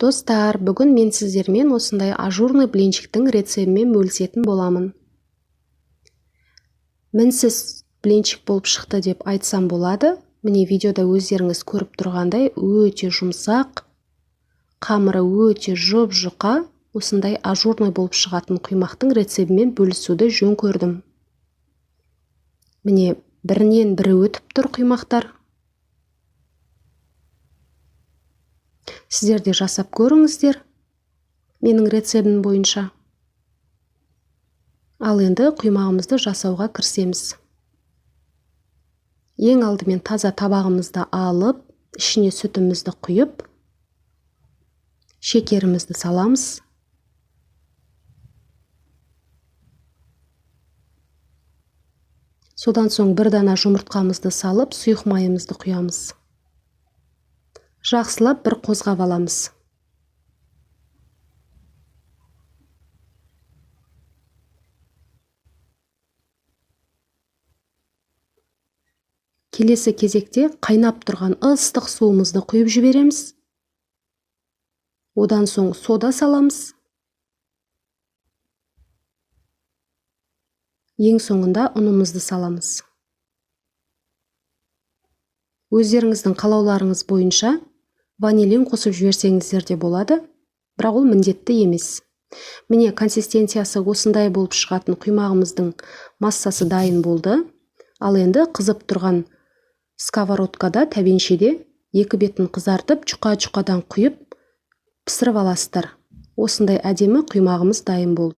Достар, бүгін мен сіздермен осындай ажурный блинчиктің рецебімен бөлісетін боламын. Мінсіз блинчик болып шықты деп айтсам болады. Міне видеода өздеріңіз көріп тұрғандай өте жұмсақ, қамыры өте жұп-жұқа, осындай ажурный болып шығатын құймақтың рецебімен бөлісуді жөн көрдім. Міне бірінен бірі өтіп тұр құймақтар. Сіздер де жасап көріңіздер менің рецебім бойынша. Ал енді құймағымызды жасауға кірісеміз. Ең алдымен таза табағымызды алып, ішіне сүтімізді құйып, шекерімізді саламыз. Содан соң бір дана жұмыртқамызды салып, сұйық майымызды құямыз. Жақсылап бір қозғап аламыз. Келесі кезекте қайнап тұрған ыстық суымызды құйып жібереміз. Одан соң сода саламыз. Ең соңында ұнымызды саламыз. Өздеріңіздің қалауларыңыз бойынша ванилин қосып жіберсеңіздер де болады, бірақ ол міндетті емес. Міне консистенциясы осындай болып шығатын құймағымыздың массасы дайын болды. Ал енді қызып тұрған сковородкада, тәбеншеде екі бетін қызартып, жұқа-жұқадан құйып пісіріп аласыздар. Осындай әдемі құймағымыз дайын болды.